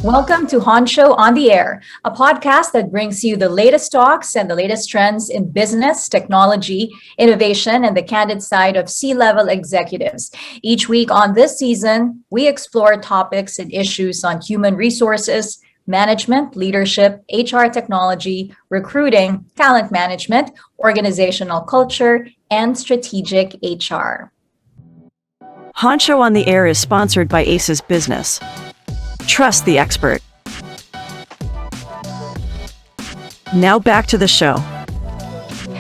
Welcome to Honcho on the Air, a podcast that brings you the latest talks and the latest trends in business, technology, innovation, and the candid side of C-level executives. Each week on this season, we explore topics and issues on human resources, management, leadership, HR technology, recruiting, talent management, organizational culture, and strategic HR. Honcho on the Air is sponsored by Aces Business. Trust the expert. Now back to the show.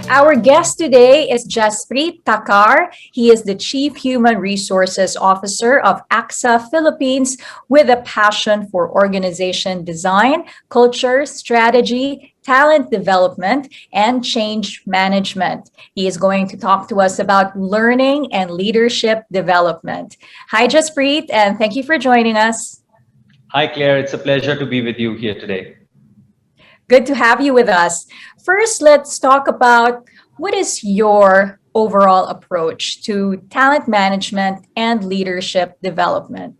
Our guest today is Jaspreet Kakar. He is the Chief Human Resources Officer of AXA Philippines with a passion for organization design, culture, strategy, talent development, and change management. He is going to talk to us about learning and leadership development. Hi, Jaspreet, and thank you for joining us. Hi, Claire. It's a pleasure to be with you here today. Good to have you with us. First, let's talk about what is your overall approach to talent management and leadership development?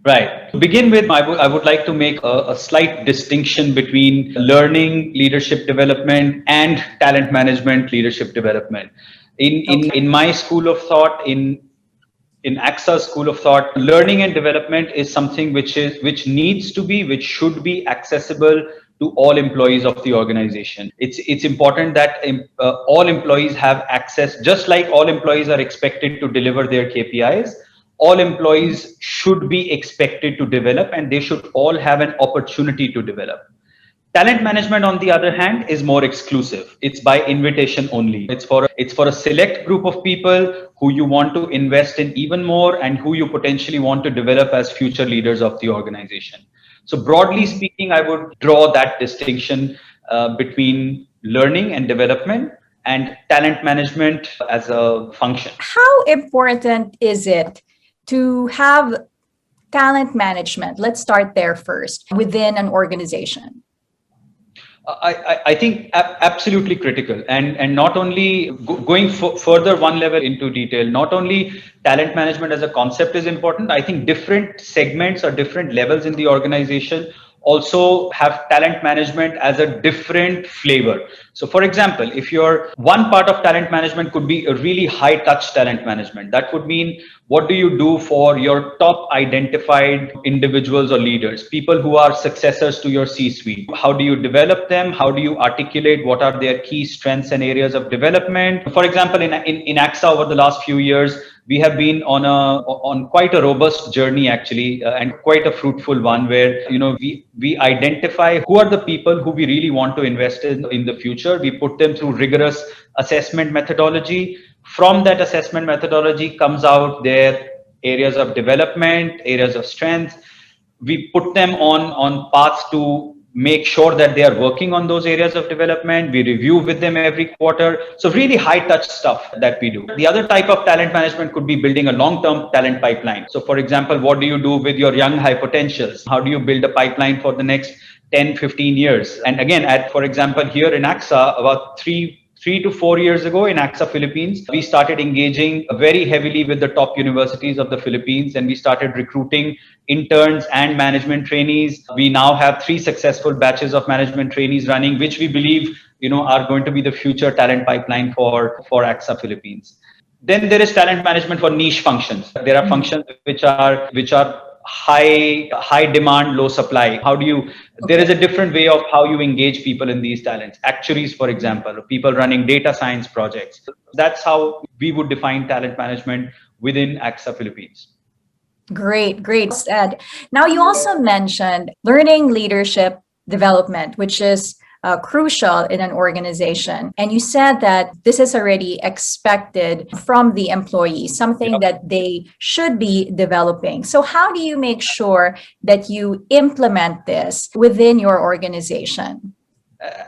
Right. To begin with, I would like to make a slight distinction between learning leadership development and talent management leadership development. In my school of thought, in AXA's school of thought, learning and development is something which should be accessible to all employees of the organization. It's important that all employees have access, just like all employees are expected to deliver their KPIs. All employees should be expected to develop, and they should all have an opportunity to develop. Talent management, on the other hand, is more exclusive. It's by invitation only. It's for a select group of people who you want to invest in even more and who you potentially want to develop as future leaders of the organization. So broadly speaking, I would draw that distinction between learning and development and talent management as a function. How important is it to have talent management? Let's start there first, within an organization. I think absolutely critical, and not only going further one level into detail, not only talent management as a concept is important. I think different segments or different levels in the organization also have talent management as a different flavor. So for example, if your one part of talent management could be a really high touch talent management, that would mean what do you do for your top identified individuals or leaders, people who are successors to your C-suite? How do you develop them? How do you articulate what are their key strengths and areas of development? For example, in AXA over the last few years, we have been on quite a robust journey actually, and quite a fruitful one, where we identify who are the people who we really want to invest in the future. We put them through rigorous assessment methodology. From that assessment methodology comes out their areas of development, areas of strength. We put them on paths to make sure that they are working on those areas of development. We review with them every quarter. So really high touch stuff that we do. The other type of talent management could be building a long-term talent pipeline. So for example, what do you do with your young high potentials? How do you build a pipeline for the next 10, 15 years? And again, for example, here in AXA, about 3 to 4 years ago in AXA Philippines, we started engaging very heavily with the top universities of the Philippines, and we started recruiting interns and management trainees. We now have 3 successful batches of management trainees running, which we believe are going to be the future talent pipeline for AXA Philippines. Then there is talent management for niche functions. There are functions which are high demand, low supply. There is a different way of how you engage people in these talents. Actuaries, for example, people running data science projects. That's how we would define talent management within AXA Philippines. Great said. Now, you also mentioned learning leadership development, which is crucial in an organization. And you said that this is already expected from the employee, something that they should be developing. So how do you make sure that you implement this within your organization?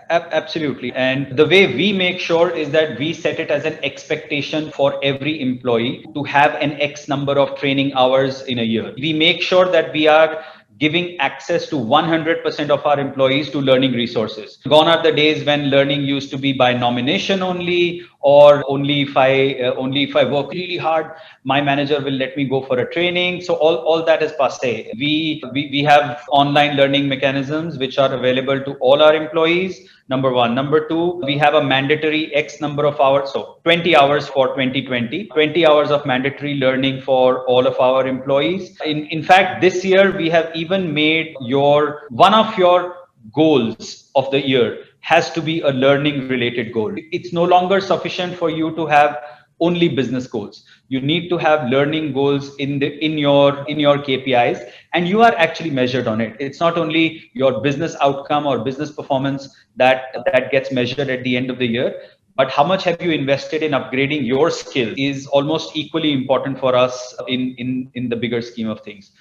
Absolutely. And the way we make sure is that we set it as an expectation for every employee to have an X number of training hours in a year. We make sure that we are giving access to 100% of our employees to learning resources. Gone are the days when learning used to be by nomination only, or only if I work really hard, my manager will let me go for a training. So all that is passé. We have online learning mechanisms which are available to all our employees. Number one. Number two, we have a mandatory X number of hours, so 20 hours for 2020, 20 hours of mandatory learning for all of our employees. In fact, this year we have even made one of your goals of the year has to be a learning related goal. It's no longer sufficient for you to have only business goals. You need to have learning goals in your KPIs, and you are actually measured on it. It's not only your business outcome or business performance that gets measured at the end of the year, but how much have you invested in upgrading your skill is almost equally important for us in the bigger scheme of things.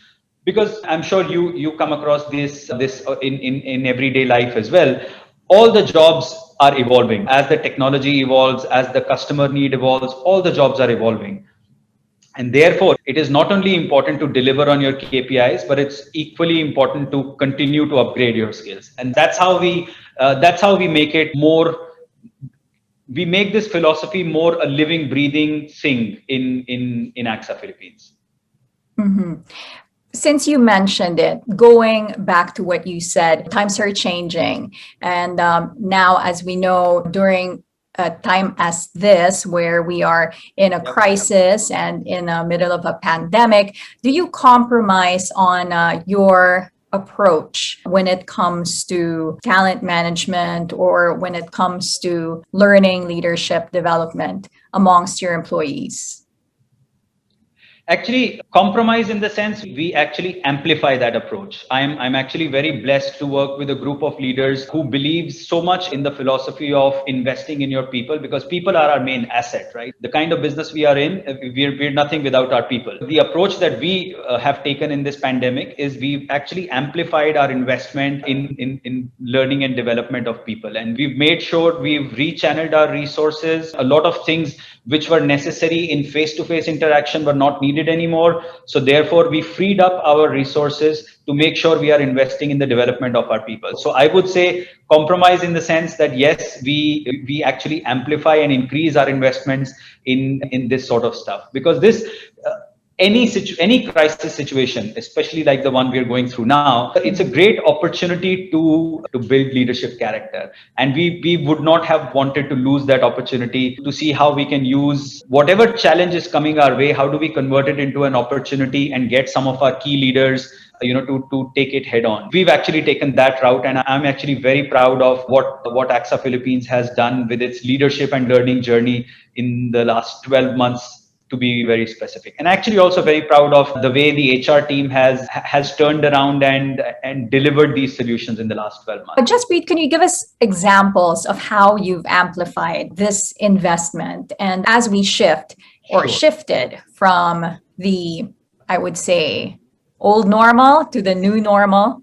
Because I'm sure you come across this in everyday life as well. All the jobs are evolving as the technology evolves, as the customer need evolves. All the jobs are evolving, and therefore it is not only important to deliver on your KPIs, but it's equally important to continue to upgrade your skills. And that's how we make it more. We make this philosophy more a living, breathing thing in AXA Philippines. Mhm. Since you mentioned it, going back to what you said, times are changing. And now, as we know, during a time as this, where we are in a crisis and in the middle of a pandemic, do you compromise on your approach when it comes to talent management or when it comes to learning leadership development amongst your employees? Actually, compromise in the sense we actually amplify that approach. I'm actually very blessed to work with a group of leaders who believes so much in the philosophy of investing in your people, because people are our main asset, right? The kind of business we are in, we're nothing without our people. The approach that we have taken in this pandemic is we've actually amplified our investment in learning and development of people. And we've made sure we've rechanneled our resources. A lot of things which were necessary in face-to-face interaction were not needed anymore. So therefore, we freed up our resources to make sure we are investing in the development of our people. So I would say compromise in the sense that yes, we actually amplify and increase our investments in this sort of stuff, because this any crisis situation, especially like the one we are going through now, it's a great opportunity to build leadership character, and we would not have wanted to lose that opportunity to see how we can use whatever challenge is coming our way. How do we convert it into an opportunity and get some of our key leaders to take it head on. We've actually taken that route, and I'm actually very proud of what AXA Philippines has done with its leadership and learning journey in the last 12 months, to be very specific. And actually also very proud of the way the HR team has turned around and delivered these solutions in the last 12 months. Jaspreet, can you give us examples of how you've amplified this investment? And as we shifted from the, I would say, old normal to the new normal?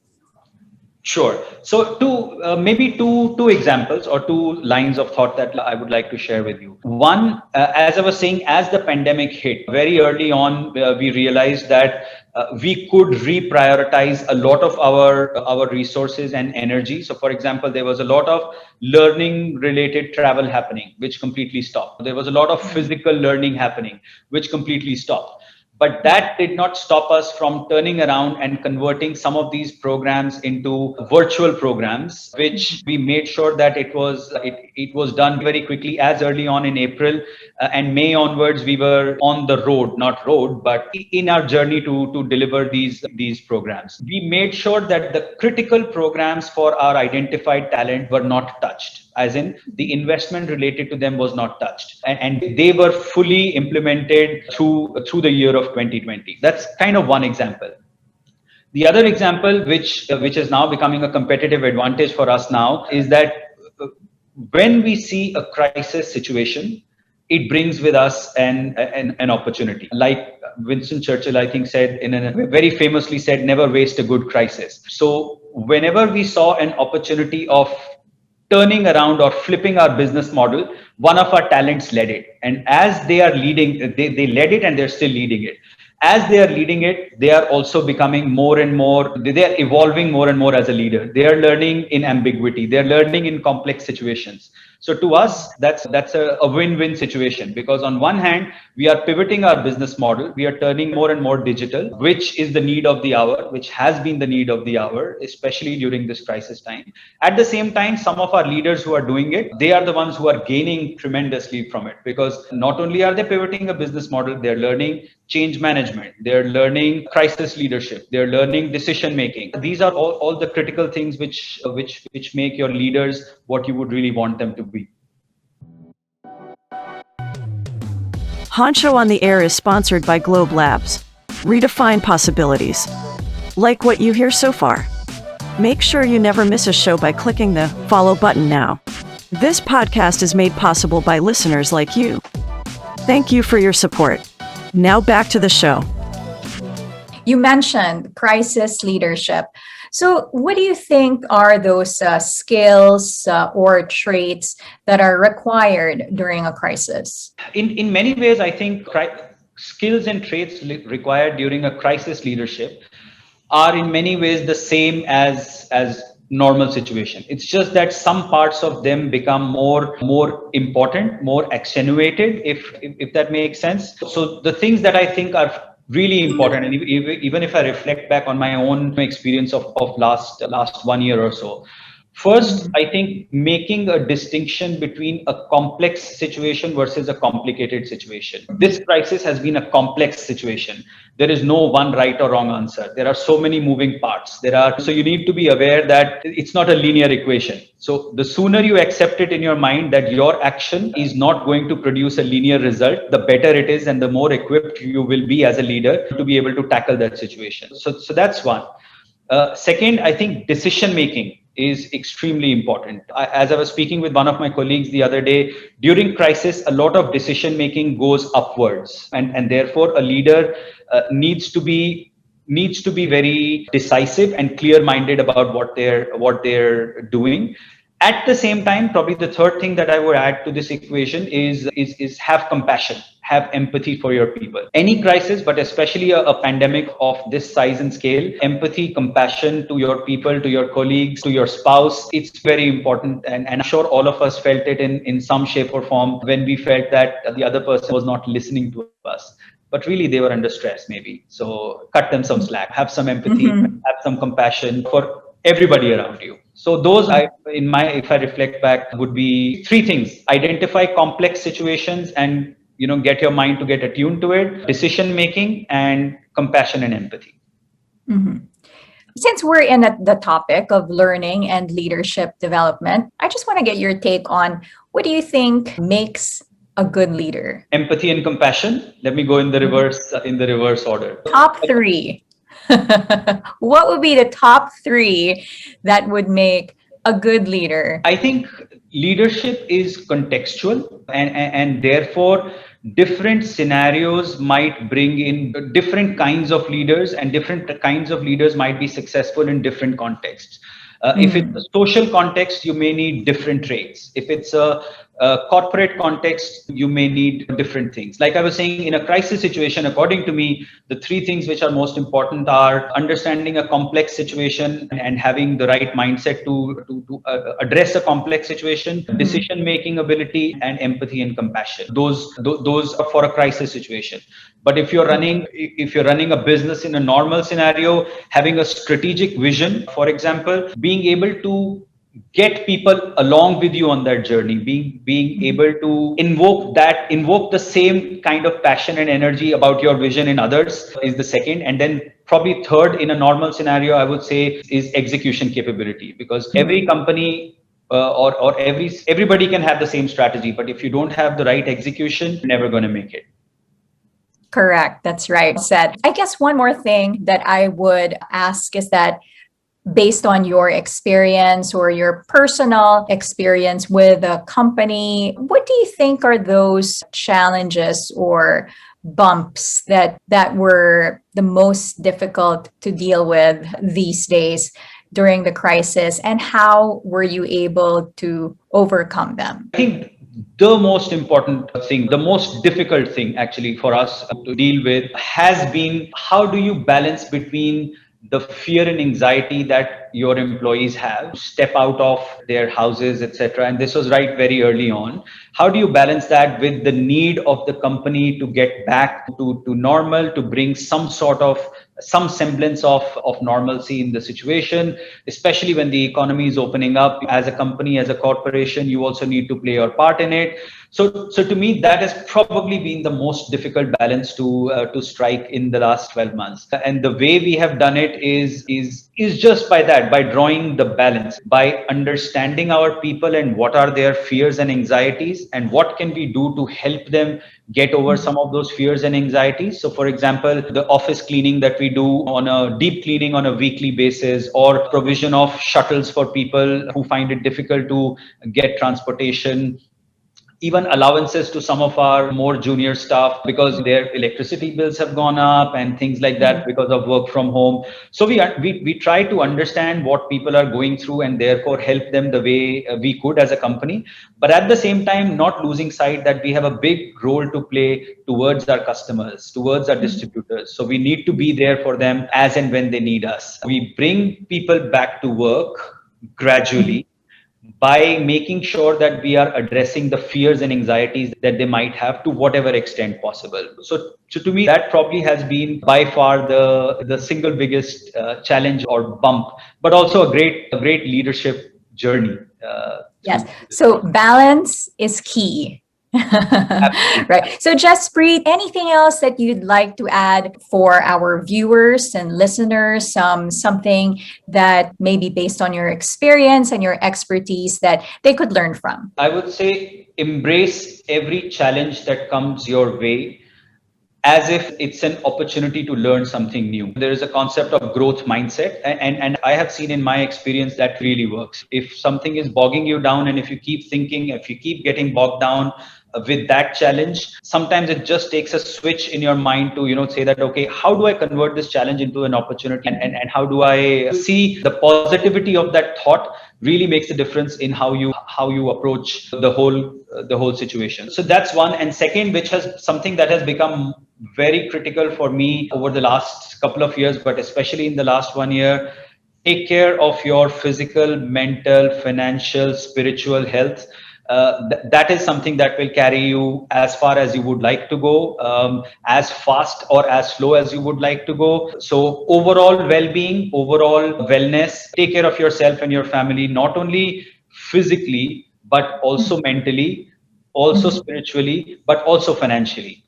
Sure. So maybe two examples or two lines of thought that I would like to share with you. One, as I was saying, as the pandemic hit, very early on, we realized that we could reprioritize a lot of our resources and energy. So for example, there was a lot of learning related travel happening, which completely stopped. There was a lot of physical learning happening, which completely stopped. But that did not stop us from turning around and converting some of these programs into virtual programs, which we made sure that it was done very quickly. As early on in April and May onwards, we were on the road, not road, but in our journey to deliver these programs. We made sure that the critical programs for our identified talent were not touched, as in the investment related to them was not touched, and they were fully implemented through the year of 2020. That's kind of one example. The other example, which is now becoming a competitive advantage for us now, is that when we see a crisis situation, it brings with us an opportunity. Like Winston Churchill, I think, said very famously said, "Never waste a good crisis." So whenever we saw an opportunity of turning around or flipping our business model, one of our talents led it. And as they are leading, they led it and they're still leading it. As they are leading it, they are also becoming more and more, they are evolving more and more as a leader. They are learning in ambiguity. They're learning in complex situations. So to us, that's a win-win situation, because on one hand, we are pivoting our business model. We are turning more and more digital, which is the need of the hour, which has been the need of the hour, especially during this crisis time. At the same time, some of our leaders who are doing it, they are the ones who are gaining tremendously from it, because not only are they pivoting a business model, they're learning change management, they're learning crisis leadership, they're learning decision making. These are all the critical things which make your leaders what you would really want them to be. Honcho on the Air is sponsored by Globe Labs. Redefine possibilities. Like what you hear so far? Make sure you never miss a show by clicking the follow button now. This podcast is made possible by listeners like you. Thank you for your support. Now back to the show. You mentioned crisis leadership. So, what do you think are those skills or traits that are required during a crisis? In many ways, I think skills and traits required during a crisis leadership are in many ways the same as normal situation. It's just that some parts of them become more important, more accentuated, if that makes sense. So the things that I think are really important, and even if I reflect back on my own experience of last 1 year or so. First, I think making a distinction between a complex situation versus a complicated situation. This crisis has been a complex situation. There is no one right or wrong answer. There are so many moving parts. So you need to be aware that it's not a linear equation. So the sooner you accept it in your mind that your action is not going to produce a linear result, the better it is and the more equipped you will be as a leader to be able to tackle that situation. So that's one. Second, I think decision making is extremely important. As I was speaking with one of my colleagues the other day, during crisis, a lot of decision making goes upwards, and therefore a leader needs to be very decisive and clear-minded about what they're doing. At the same time, probably the third thing that I would add to this equation is have compassion, have empathy for your people. Any crisis, but especially a pandemic of this size and scale, empathy, compassion to your people, to your colleagues, to your spouse, it's very important. And I'm sure all of us felt it in some shape or form when we felt that the other person was not listening to us. But really, they were under stress, maybe. So cut them some slack, have some empathy, have some compassion for everybody around you. So those, if I reflect back, would be three things: identify complex situations and get your mind to get attuned to it, decision making, and compassion and empathy. Mm-hmm. Since we're in the topic of learning and leadership development, I just want to get your take on what do you think makes a good leader? Empathy and compassion. Let me go in the reverse order. Top three. What would be the top three that would make a good leader? I think leadership is contextual, and therefore different scenarios might bring in different kinds of leaders, and different kinds of leaders might be successful in different contexts. If it's a social context, you may need different traits. If it's a corporate context, you may need different things. Like I was saying, in a crisis situation, according to me, the three things which are most important are understanding a complex situation and having the right mindset to address a complex situation, decision-making ability, and empathy and compassion. Those are for a crisis situation. But if you're running a business in a normal scenario, having a strategic vision, for example, being able to get people along with you on that journey, being able to invoke the same kind of passion and energy about your vision in others is the second. And then probably third, in a normal scenario, I would say, is execution capability, because every company or everybody can have the same strategy, but if you don't have the right execution, you're never going to make it. Correct. That's right said. I guess one more thing that I would ask is that, based on your experience or your personal experience with a company, what do you think are those challenges or bumps that were the most difficult to deal with these days during the crisis, and how were you able to overcome them? I think the most important thing, the most difficult thing actually for us to deal with has been, how do you balance between the fear and anxiety that your employees have, step out of their houses, etc. And this was right very early on. How do you balance that with the need of the company to get back to normal, to bring some semblance of normalcy in the situation, especially when the economy is opening up? As a company, as a corporation, you also need to play your part in it. So to me, that has probably been the most difficult balance to strike in the last 12 months. And the way we have done it is just by that, by drawing the balance, by understanding our people and what are their fears and anxieties, and what can we do to help them get over some of those fears and anxieties. So, for example, the office cleaning that we do on a deep cleaning on a weekly basis, or provision of shuttles for people who find it difficult to get transportation, even allowances to some of our more junior staff because their electricity bills have gone up and things like that because of work from home. So we try to understand what people are going through and therefore help them the way we could as a company, but at the same time not losing sight that we have a big role to play towards our customers, towards our distributors. So we need to be there for them as and when they need us. We bring people back to work gradually by making sure that we are addressing the fears and anxieties that they might have to whatever extent possible. So to me, that probably has been by far the single biggest challenge or bump, but also a great leadership journey. Yes. So balance is key. Right. So, Jaspreet, anything else that you'd like to add for our viewers and listeners? Something that maybe based on your experience and your expertise that they could learn from? I would say embrace every challenge that comes your way as if it's an opportunity to learn something new. There is a concept of growth mindset, and I have seen in my experience that really works. If something is bogging you down, and if you keep thinking, if you keep getting bogged down with that challenge, sometimes it just takes a switch in your mind to say that, okay, how do I convert this challenge into an opportunity, and how do I see the positivity of that thought really makes a difference in how you approach the whole situation. So that's one. And second, which has something that has become very critical for me over the last couple of years, but especially in the last 1 year, take care of your physical, mental, financial, spiritual health. That is something that will carry you as far as you would like to go, as fast or as slow as you would like to go. So overall well-being, overall wellness, take care of yourself and your family, not only physically, but also mentally, also spiritually, but also financially.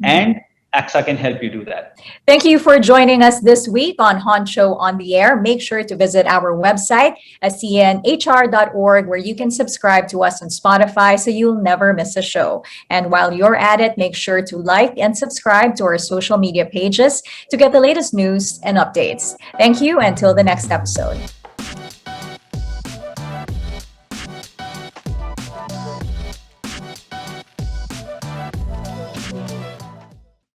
And AXA can help you do that. Thank you for joining us this week on Honcho on the Air. Make sure to visit our website at cnhr.org, where you can subscribe to us on Spotify so you'll never miss a show. And while you're at it, make sure to like and subscribe to our social media pages to get the latest news and updates. Thank you until the next episode.